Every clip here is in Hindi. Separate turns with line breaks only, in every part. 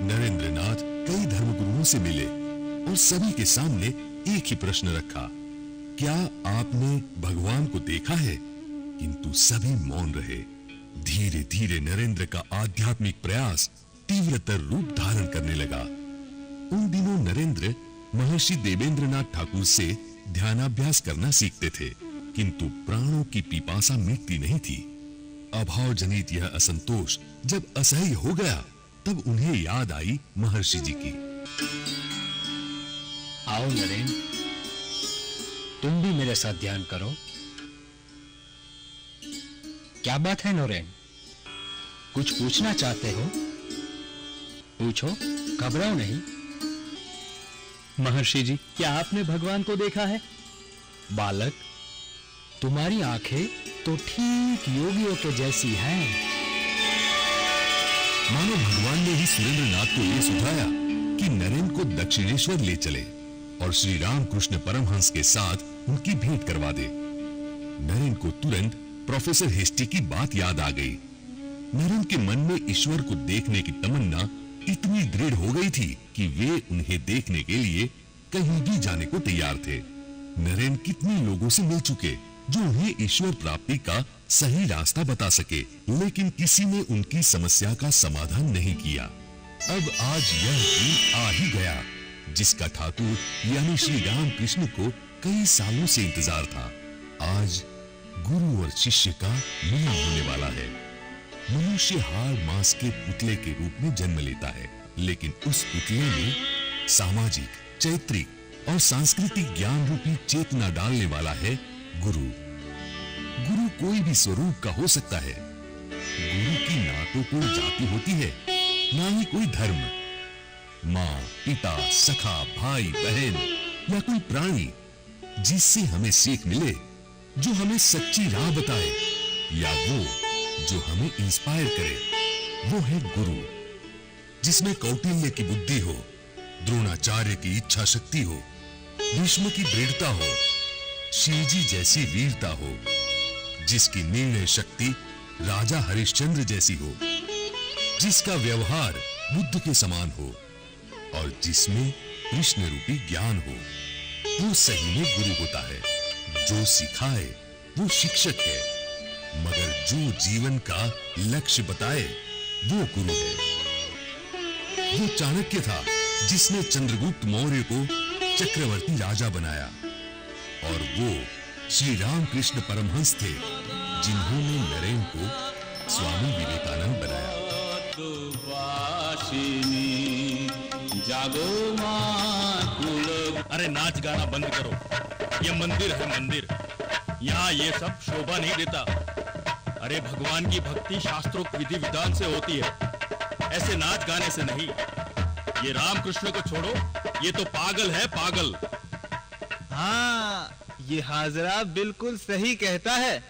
नरेंद्रनाथ कई धर्मगुरुओं से मिले और सभी के सामने एक ही प्रश्न रखा, क्या आपने भगवान को देखा है? किंतु सभी मौन रहे। धीरे धीरे नरेंद्र का आध्यात्मिक प्रयास तीव्रतर रूप धारण करने लगा। उन दिनों नरेंद्र महर्षि देवेंद्रनाथ ठाकुर से ध्यानाभ्यास करना सीखते थे, किंतु प्राणों की पिपासा मिटती नहीं थी। अभाव जनित यह असंतोष जब असह्य हो गया, तब उन्हें याद आई महर्षि जी की।
आओ नरेंद्र, तुम भी मेरे साथ ध्यान करो। क्या बात है नरेंद्र, कुछ पूछना चाहते हो? पूछो, घबराओ नहीं।
महर्षि जी, क्या आपने भगवान को देखा है?
बालक, तुम्हारी आंखें तो ठीक योगियों के जैसी हैं।
मानो भगवान ने ही सुरेंद्रनाथ को यह सुझाया कि नरेंद्र को दक्षिणेश्वर ले चले और श्री रामकृष्ण परमहंस के साथ उनकी भेंट करवा दे। नरेंद्र को तुरंत प्रोफेसर हेस्टी की बात याद आ गई। नरेंद्र के मन में ईश्वर को देखने की तमन्ना इतनी दृढ़ हो गई थी कि वे उन्हें देखने के लिए कहीं भी जाने को तैयार थे। नरेंद्र कितने लोगों से मिल चुके जो उन्हें ईश्वर प्राप्ति का सही रास्ता बता सके, लेकिन किसी ने उनकी समस्या का समाधान नहीं किया। अब आज यह दिन आ ही गया जिसका ठाकुर यानी श्री रामकृष्ण को कई सालों से इंतजार था। आज गुरु और शिष्य का मिलन होने वाला है। मनुष्य हाड़ मांस के पुतले के रूप में जन्म लेता है, लेकिन उस पुतले में सामाजिक, चैत्रिक और सांस्कृतिक ज्ञान रूपी चेतना डालने वाला है गुरु। गुरु कोई भी स्वरूप का हो सकता है। गुरु की ना तो कोई जाति होती है, ना ही कोई धर्म। माँ, पिता, सखा, भाई, बहन या कोई प्राणी जिससे हमें सीख मिले, जो हमें सच्ची राह बताए, या वो जो हमें इंस्पायर करे, वो है गुरु। जिसमें कौटिल्य की बुद्धि हो, द्रोणाचार्य की इच्छा शक्ति हो, भीष्म की दृढ़ता हो, शिवजी जैसी वीरता हो, जिसकी निर्णय शक्ति राजा हरिश्चंद्र जैसी हो, जिसका व्यवहार बुद्ध के समान हो और जिसमें कृष्ण रूपी ज्ञान हो, वो सही में गुरु होता है। जो सिखाए वो शिक्षक है, मगर जो जीवन का लक्ष्य बताए वो गुरु है। वो चाणक्य था जिसने चंद्रगुप्त मौर्य को चक्रवर्ती राजा बनाया, और वो श्री रामकृष्ण परमहंस थे जिन्होंने नरेंद्र को स्वामी विवेकानंद बनाया।
अरे नाच गाना बंद करो, ये मंदिर है मंदिर, यहाँ ये सब शोभा नहीं देता। अरे भगवान की भक्ति शास्त्रोक्त विधि विधान से होती है, ऐसे नाच गाने से नहीं। ये रामकृष्ण को छोड़ो, ये तो पागल है पागल।
हाँ, ये हाजरा बिल्कुल सही कहता है।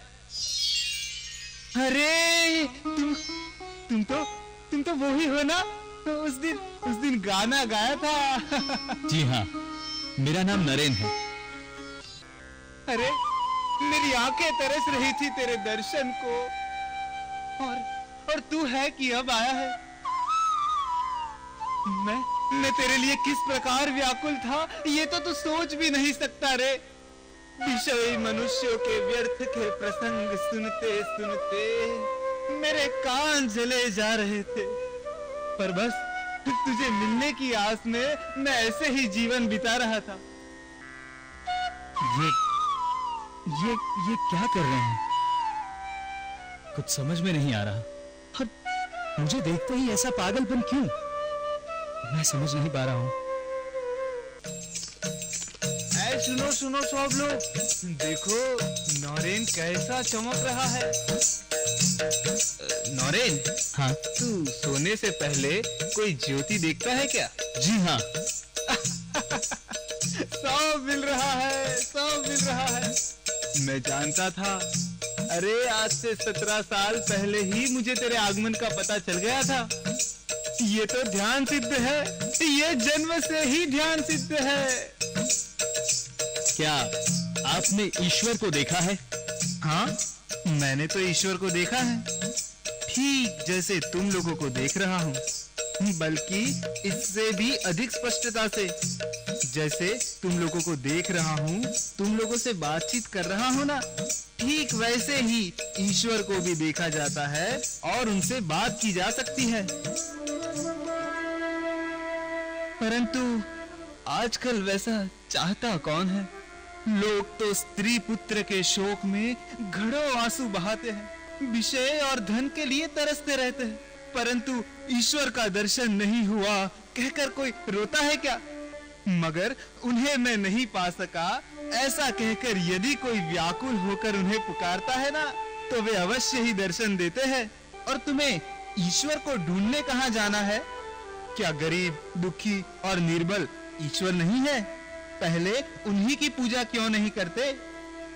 अरे तुम तो वो ही हो ना, उस दिन गाना गाया था।
जी हाँ, मेरा नाम नरेन है।
अरे मेरी आंखें तरस रही थी तेरे दर्शन को, और तू है कि अब आया है। मैं तेरे लिए किस प्रकार व्याकुल था, ये तो तू सोच भी नहीं सकता रे। विषयी मनुष्यों के व्यर्थ के प्रसंग सुनते सुनते मेरे कान जले जा रहे थे, पर बस तुझे मिलने की आस में मैं ऐसे ही जीवन बिता रहा था।
ये क्या कर रहे हैं? कुछ समझ में नहीं आ रहा। और मुझे देखते ही ऐसा पागलपन क्यों? मैं समझ नहीं पा रहा हूँ।
सुनो सब लोग, देखो नरेन कैसा चमक रहा है। नरेन,
हाँ?
तू सोने से पहले कोई ज्योति देखता है क्या?
जी हाँ।
सब मिल रहा है, सब मिल रहा है। मैं जानता था। अरे आज से 17 साल पहले ही मुझे तेरे आगमन का पता चल गया था। ये तो ध्यान सिद्ध है, ये जन्म से ही ध्यान सिद्ध है।
क्या आपने ईश्वर को देखा है?
हाँ, मैंने तो ईश्वर को देखा है, ठीक जैसे तुम लोगों को देख रहा हूँ। बल्कि इससे भी अधिक स्पष्टता से। जैसे तुम लोगों को देख रहा हूँ, तुम लोगों से बातचीत कर रहा हूँ ना, ठीक वैसे ही ईश्वर को भी देखा जाता है और उनसे बात की जा सकती है। परंतु आजकल वैसा चाहता कौन है? लोग तो स्त्री पुत्र के शोक में घड़ों आंसू बहाते हैं, विषय और धन के लिए तरसते रहते हैं, परंतु ईश्वर का दर्शन नहीं हुआ कहकर कोई रोता है क्या? मगर उन्हें मैं नहीं पा सका ऐसा कहकर यदि कोई व्याकुल होकर उन्हें पुकारता है ना, तो वे अवश्य ही दर्शन देते हैं। और तुम्हें ईश्वर को ढूंढने कहाँ जाना है? क्या गरीब, दुखी और निर्बल ईश्वर नहीं है? पहले उन्हीं की पूजा क्यों नहीं करते?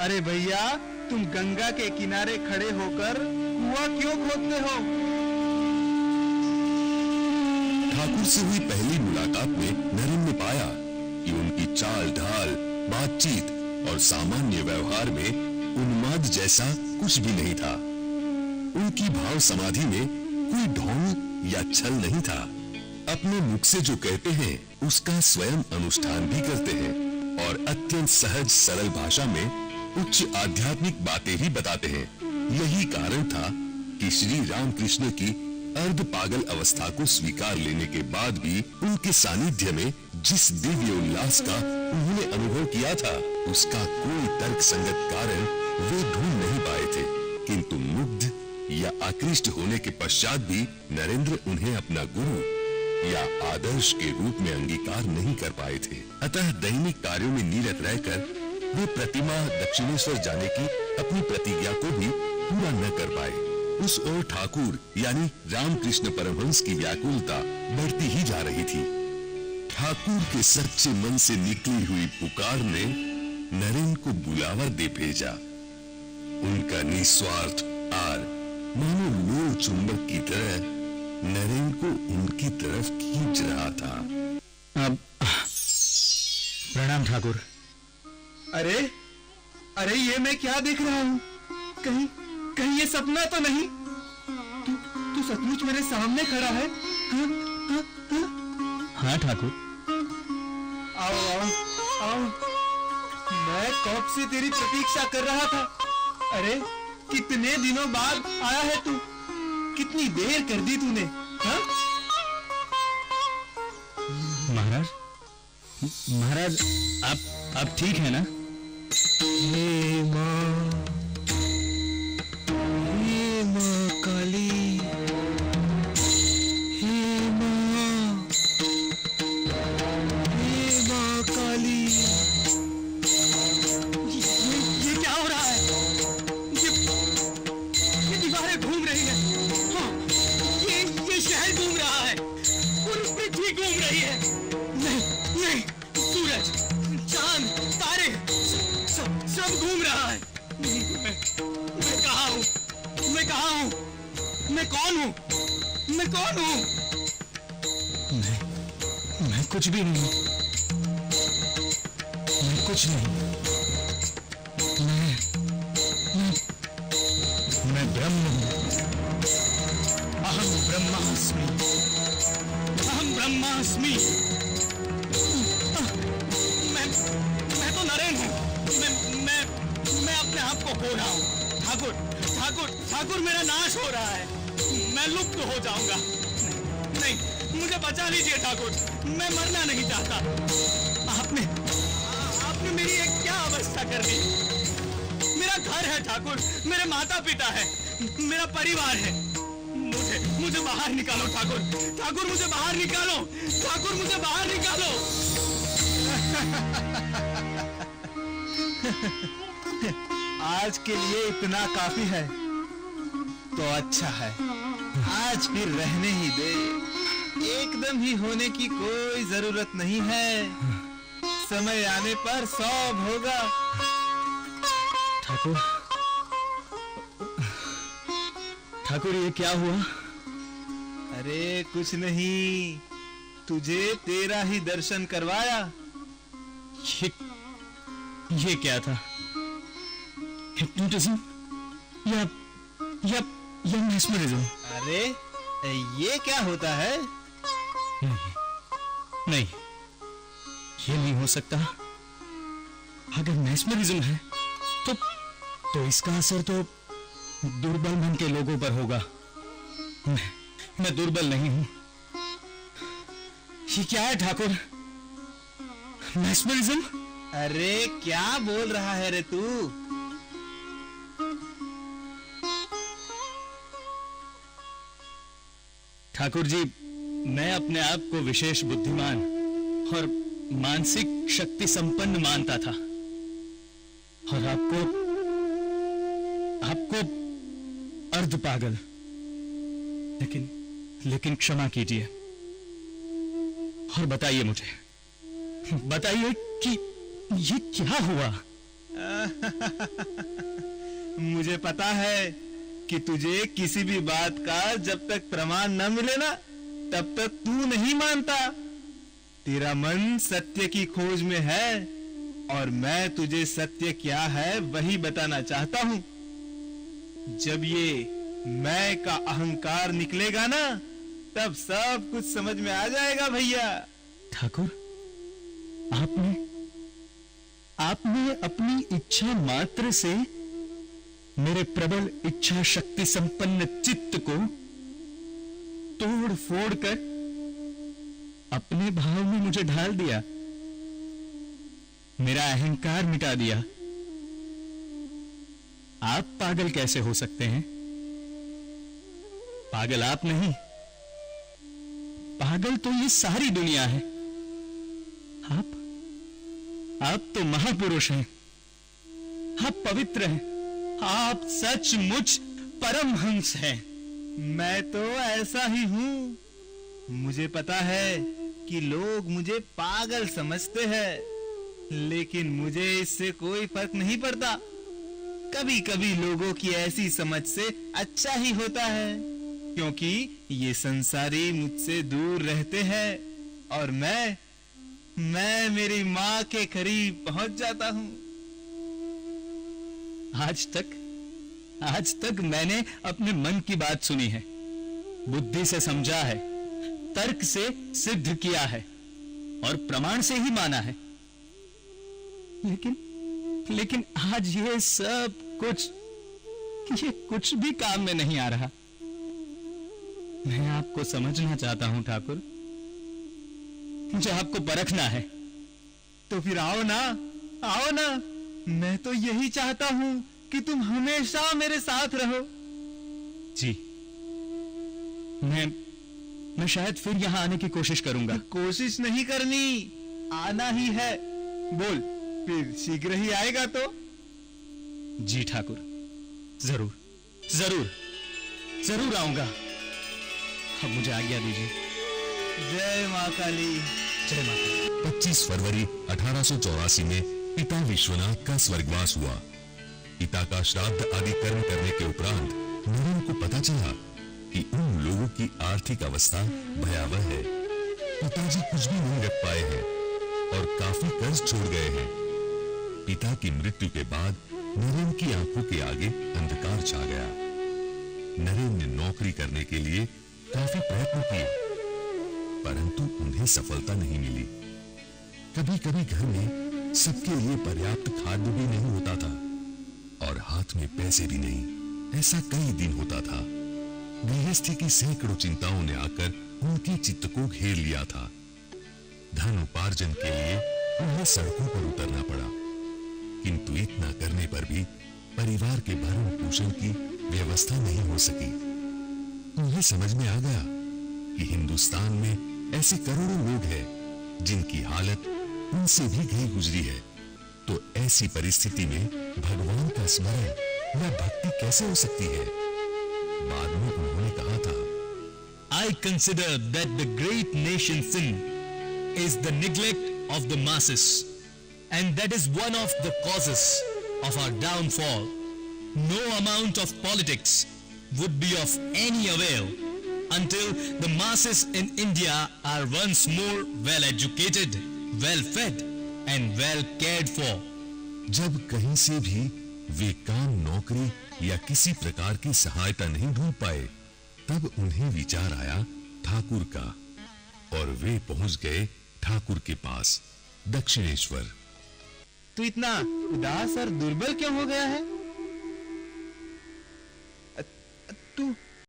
अरे भैया, तुम गंगा के किनारे खड़े होकर कुआं क्यों खोदते हो?
ठाकुर से हुई पहली मुलाकात में नरेन ने पाया कि उनकी चाल ढाल, बातचीत और सामान्य व्यवहार में उन्माद जैसा कुछ भी नहीं था। उनकी भाव समाधि में कोई ढोंग या छल नहीं था। अपने मुख से जो कहते हैं उसका स्वयं अनुष्ठान भी करते हैं और अत्यंत सहज सरल भाषा में उच्च आध्यात्मिक बातें ही बताते हैं। यही कारण था कि श्री रामकृष्ण की अर्ध पागल अवस्था को स्वीकार लेने के बाद भी उनके सानिध्य में जिस दिव्य उल्लास का उन्होंने अनुभव किया था, उसका कोई तर्क संगत कारण वे ढूंढ नहीं पाए थे। किंतु मुग्ध या आकृष्ट होने के पश्चात भी नरेंद्र उन्हें अपना गुरु या आदर्श के रूप में अंगीकार नहीं कर पाए थे। अतः दैनिक कार्यों में निरत रहकर वे प्रतिमा दक्षिणेश्वर जाने की अपनी प्रतिज्ञा को भी पूरा न कर पाए। उस ओर ठाकुर यानी रामकृष्ण परमहंस की व्याकुलता बढ़ती ही जा रही थी। ठाकुर के सच्चे मन से निकली हुई पुकार ने नरेन को बुलावा दे भेजा। उनका निस्वार्थ आर मानो लोल चुंबक की तरह नरेन को उनकी तरफ खींच रहा था।
अब प्रणाम ठाकुर।
अरे अरे, ये मैं क्या देख रहा हूँ? कहीं कहीं ये सपना तो नहीं? तू सचमुच मेरे सामने खड़ा है?
हाँ ठाकुर।
आओ आओ आओ, मैं कब से तेरी प्रतीक्षा कर रहा था। अरे कितने दिनों बाद आया है तू, कितनी देर कर दी तूने? हाँ?
महाराज, महाराज आप ठीक है ना?
हे माँ काली, हे माँ काली। ये क्या हो रहा है? ये दीवारें घूम रही हैं। हाँ, ये शहर घूम रहा है और पृथ्वी घूम रही है। नहीं, सूरज, चांद, तारे सब घूम रहा है। मैं कहाँ हूँ? मैं कहाँ हूँ? मैं कौन हूँ? मैं कौन हूँ?
मैं कुछ भी नहीं। मैं कुछ नहीं। मैं ब्रह्म हूँ। अहम ब्रह्मास्मि।
अहम ब्रह्मास्मि। मैं तो नरेन हूँ। मैं अपने आप को खो रहा हूँ। ठाकुर, मेरा नाश हो रहा है। मैं लुप्त हो जाऊंगा। नहीं, मुझे बचा लीजिए ठाकुर, मैं मरना नहीं चाहता। आपने मेरी एक क्या अवस्था कर दी? मेरा घर है ठाकुर, मेरे माता पिता है, मेरा परिवार है। मुझे बाहर निकालो ठाकुर, मुझे बाहर निकालो। ठाकुर, मुझे बाहर निकालो। आज के लिए इतना काफी है तो अच्छा है। आज फिर रहने ही दे। एकदम ही होने की कोई जरूरत नहीं है। समय आने पर सब होगा।
ठाकुर, ये क्या हुआ?
अरे कुछ नहीं, तुझे तेरा ही दर्शन करवाया।
ये क्या था? हिप्नोटिज्म या मेस्मरिज्म?
अरे ये क्या होता है?
नहीं, ये नहीं हो सकता। अगर मैस्मरिज्म है तो इसका असर तो दुर्बल मन के लोगों पर होगा। मैं दुर्बल नहीं हूं। ये क्या है ठाकुर? मैस्मरिज्म?
अरे क्या बोल रहा है रे तू?
ठाकुर जी, मैं अपने आप को विशेष बुद्धिमान और मानसिक शक्ति संपन्न मानता था, और आपको अर्ध पागल। लेकिन क्षमा कीजिए और बताइए मुझे, बताइए कि ये क्या हुआ?
मुझे पता है कि तुझे किसी भी बात का जब तक प्रमाण न मिले ना, तब तक तू नहीं मानता। तेरा मन सत्य की खोज में है, और मैं तुझे सत्य क्या है वही बताना चाहता हूं। जब ये मैं का अहंकार निकलेगा ना, तब सब कुछ समझ में आ जाएगा भैया।
ठाकुर, आपने अपनी इच्छा मात्र से मेरे प्रबल इच्छा शक्ति संपन्न चित्त को तोड़ फोड़ कर अपने भाव में मुझे ढाल दिया, मेरा अहंकार मिटा दिया। आप पागल कैसे हो सकते हैं? पागल आप नहीं, पागल तो ये सारी दुनिया है। आप तो महापुरुष हैं, आप पवित्र हैं, आप सचमुच परमहंस हैं।
मैं तो ऐसा ही हूं। मुझे पता है कि लोग मुझे पागल समझते हैं, लेकिन मुझे इससे कोई फर्क नहीं पड़ता। कभी कभी लोगों की ऐसी समझ से अच्छा ही होता है, क्योंकि ये संसारी मुझसे दूर रहते हैं, और मैं मेरी माँ के करीब पहुंच जाता हूं। आज तक मैंने अपने मन की बात सुनी है, बुद्धि से समझा है, तर्क से सिद्ध किया है, और प्रमाण से ही माना है। लेकिन आज ये सब कुछ भी काम में नहीं आ रहा। मैं आपको समझना चाहता हूं ठाकुर, मुझे आपको परखना है। तो फिर आओ ना। मैं तो यही चाहता हूं कि तुम हमेशा मेरे साथ रहो।
जी, मैं शायद फिर यहां आने की कोशिश करूंगा।
कोशिश नहीं करनी, आना ही है। बोल, फिर शीघ्र ही आएगा तो?
जी ठाकुर, जरूर आऊंगा। अब मुझे आज्ञा दीजिए।
जय मां काली।
जय मां काली।
25 फरवरी 1884 में पिता विश्वनाथ का स्वर्गवास हुआ। पिता का श्राद्ध आदि कर्म करने के उपरांत नरेन को पता चला कि उन लोगों की आर्थिक अवस्था भयावह है। पिताजी कुछ भी नहीं रख पाए हैं और काफी कर्ज छोड़ गए हैं। पिता की मृत्यु के बाद नरेन की आंखों के आगे अंधकार छा गया। नरेन ने नौकरी करने के लिए काफी प्रयत्न किए, परंतु उन्हें सफलता नहीं मिली। कभी कभी घर में सबके लिए पर्याप्त खाद्य भी नहीं होता था, और हाथ में पैसे भी नहीं। ऐसा कई दिन होता था। गृहस्थी की सैकड़ों चिंताओं ने आकर उनके चित्त को घेर लिया था। धन उपार्जन के लिए उन्हें सड़कों पर उतरना पड़ा, किंतु इतना करने पर भी परिवार के भरण पोषण की व्यवस्था नहीं हो सकी। उन्हें समझ में आ गया कि हिंदुस्तान में ऐसे करोड़ों लोग हैं जिनकी हालत उनसे भी गई गुजरी है। तो ऐसी परिस्थिति में भगवान का स्मरण या भक्ति कैसे हो सकती है? बाद में उन्होंने कहा था,
I consider that the great nation's sin is the neglect of the masses, and that is one of the causes of our downfall. No amount of politics would be of any avail until the masses in India are once more well educated, well fed and well cared for.
जब कहीं से भी वे काम, नौकरी या किसी प्रकार की सहायता नहीं ढूंढ पाए, तब उन्हें विचार आया ठाकुर का। और वे पहुंच गए ठाकुर के पास, दक्षिणेश्वर।
तू इतना उदास और दुर्बल क्यों हो गया है? तू